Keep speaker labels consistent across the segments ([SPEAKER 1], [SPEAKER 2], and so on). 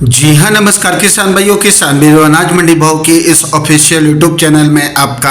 [SPEAKER 1] जी हाँ, नमस्कार किसान भाइयों, किसान मेरे अनाज मंडी भाव के इस ऑफिशियल यूट्यूब चैनल में आपका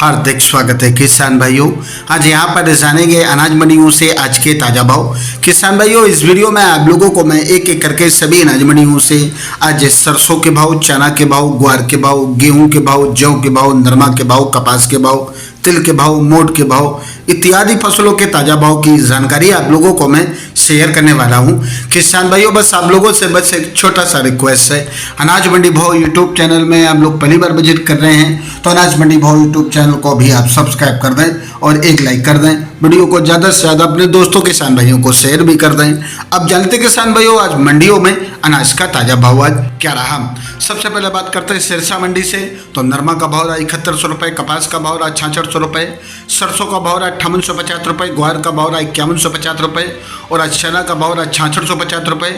[SPEAKER 1] हार्दिक स्वागत है। किसान भाइयों, आज यहाँ पर जानेंगे अनाज मंडियों से आज के ताज़ा भाव। किसान भाइयों, इस वीडियो में आप लोगों को मैं एक एक करके सभी अनाज मंडियों से आज सरसों के भाव, चना के भाव, ग्वार के भाव, गेहूँ के भाव, जौ के भाव, नरमा के भाव, कपास के भाव, तिल के भाव, मोट के भाव इत्यादि फसलों के ताज़ा भाव की जानकारी आप लोगों को मैं शेयर करने वाला हूं। किसान भाइयों, बस आप लोगों से बस एक छोटा सा रिक्वेस्ट है, अनाज मंडी भाव यूट्यूब चैनल में आप लोग पहली बार विजिट कर रहे हैं तो अनाज मंडी भाव यूट्यूब चैनल को भी आप सब्सक्राइब कर दें और एक लाइक कर दें। वीडियो को ज़्यादा से ज़्यादा अपने दोस्तों किसान भाइयों को शेयर भी कर दें। अब जानते किसान भाइयों, आज मंडियों में अनाज का ताज़ा भाव आज क्या रहा। सबसे पहले बात करते हैं सिरसा मंडी से, तो नरमा का भाव रहा 7100 रुपये, कपास का भाव रहा 6600 रुपये, सरसों का भाव रहा 5850 रुपये, ग्वार का भाव रहा 5150 रुपये और आज चना का भाव रहा 6650 रुपये,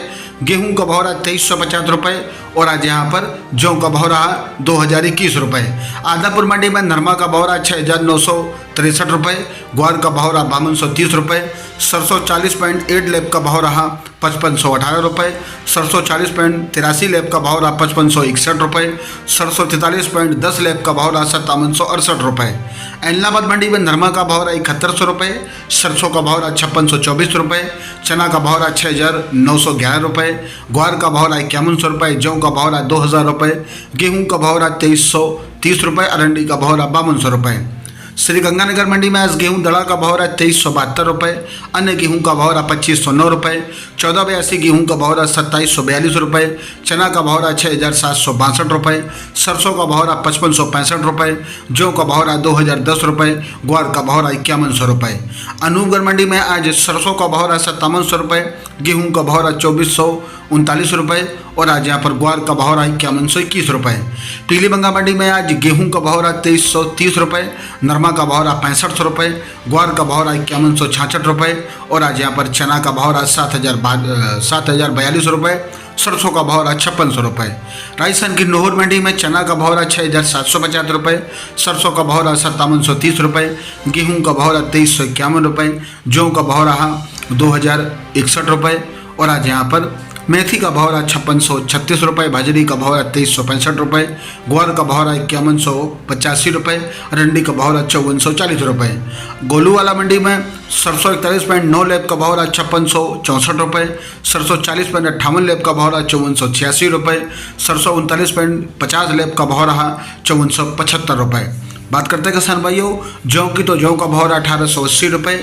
[SPEAKER 1] गेहूं का भाव रहा 2350 रुपये और आज यहाँ पर जौ का भाव रहा 2021 रुपये। आदापुर मंडी में नरमा का भाव रहा 6963 रुपये, ग्वार का भाव रहा 5230 रुपये, सरसों 40.8 लैब का भाव रहा 5518 रुपये, सरसों 40.83 लैब का भाव रहा 5561 रुपये, सरसों 43.10 लैब का भाव रहा 5768 रुपये। एलनाबाद मंडी में नरमा का भाव रहा 7100 रुपये, सरसों का भाव रहा 5624 रुपये, चना का भाव रहा 6911 रुपये, ग्वार का भाव रहा 5100 रुपये, जौ का भाव रहा 2000 रुपये, गेहूँ का भाव रहा 2330 रुपये, अरंडी का भाव रहा 5200 रुपये। श्री गंगानगर मंडी में आज गेहूं दड़ा का भाव रहा 2372 रुपये, अन्य गेहूं का भाव रहा 2509 रुपये, 1482 गेहूं का भाव रहा 2742 रुपये, चना का भाव रहा 6762 रुपये, सरसों का भाव रहा 5565 रुपये, जौ का भाव रहा 2010 रुपये, ग्वार का भाव रहा 5100 रुपये। अनूपगढ़ मंडी में आज सरसों का भाव रहा 5700 रुपये, गेहूँ का भाव रहा 2439 रुपये और आज यहाँ पर ग्वार का भाव रहा 5121 रुपये। पीलीबंगा मंडी में आज गेहूं का भाव रहा 2330 रुपये, नरमा का भाव रहा 6500 रुपये, ग्वार का भाव रहा 5166 रुपये और आज यहाँ पर चना का भाव रहा 7042 रुपये, सरसों का भाव रहा 5600 रुपये। राजस्थान की नोहर मंडी में चना का भाव रहा 6750 रुपये, सरसों का भाव रहा 5730 रुपये, गेहूँ का भाव रहा 2351 रुपये, जौ का भाव रहा 2061 रुपये और आज यहाँ पर मेथी का भाव रहा 5636 रुपये, बाजरी का भाव रहा 2365 रुपये, ग्वार का भाव रहा 5185 रुपये, अरंडी का भाव रहा 5440 रुपये। गोलूवाला मंडी में सरसों 41.9 लैब का भाव रहा 5664 रुपये, सरसों 40.58 लैब का भाव रहा 5486 रुपये, सरसों 39.50 लैब का भाव रहा 5475 रुपये। बात करते हैं किसान भाइयों, जौ की तो जौ का भाव रहा 1880 रुपये,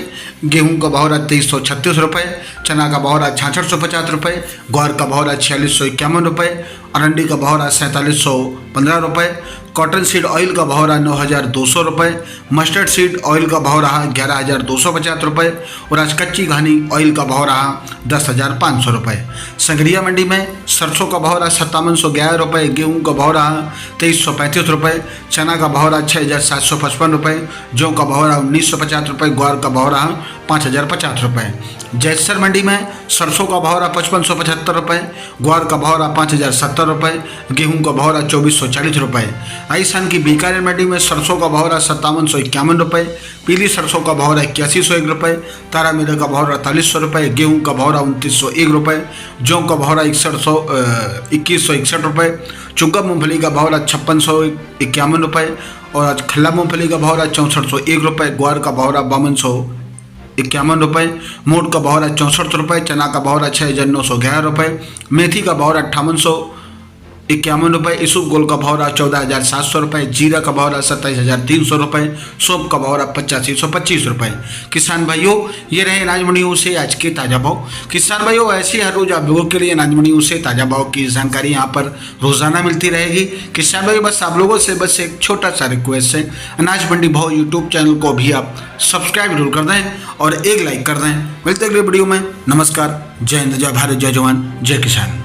[SPEAKER 1] गेहूं का भाव रहा 2336 रुपये, चना का भाव रहा 6650 रुपये, ग्वार का भाव रहा 4651 रुपये, अरंडी का भाव रहा 4715 रुपये, कॉटन सीड ऑयल का भाव रहा 9200 रुपये, मस्टर्ड सीड ऑयल का भाव रहा 11250 रुपये और आज कच्ची घानी ऑयल का भाव रहा 10500 रुपये। संगरिया मंडी में सरसों का भाव रहा 5711 रुपये, गेहूँ का भाव रहा 2335 रुपये, चना का भाव रहा 6755 रुपये, जौ का भाव रहा 1950 रुपये, ग्वार का भाव रहा 5050 रुपये। जैसर मंडी में सरसों का भाव रहा 5575 रुपये, ग्वार का भाव रहा 5070 रुपये, गेहूँ का भाव रहा 2440 रुपये। राजस्थान की बीकानेर मंडी में सरसों का भाव रहा 5751 रुपये, पीली सरसों का भाव रहा 8101 रुपये, तारा मीरा का भाव रहा 4300 रुपये, गेहूँ का भाव रहा 2901 रुपये, जौ का भाव रहा 2161 रुपये, चुग्गा मूंगफली का भाव रहा 5651 रुपये और आज खल्ला मूंगफली का भाव रहा 6401 रुपये, ग्वार का भाव रहा 5251 रुपये, मोट का भाव रहा 64 रुपये, चना का भाव रहा 6911 रुपये, मेथी का भाव रहा 5851 रुपये, ईसुफ गोल का भाव रहा 14700 रुपये, जीरा का भाव रहा 27300 रुपये, सौंफ का भाव रहा 8525 रुपये। किसान भाइयों, ये रहे अनाज मंडियों से आज के ताज़ा भाव। किसान भाइयों, ऐसे हर रोज आप लोगों के लिए अनाज मंडियों से ताज़ा भाव की जानकारी यहाँ पर रोजाना मिलती रहेगी। किसान भाइयों, बस आप लोगों से बस एक छोटा सा रिक्वेस्ट है, अनाज मंडी भाव यूट्यूब चैनल को भी आप सब्सक्राइब जरूर कर दें और एक लाइक कर दें। मिलते अगले वीडियो में। नमस्कार, जय हिंद, जय भारत, जय जवान, जय किसान।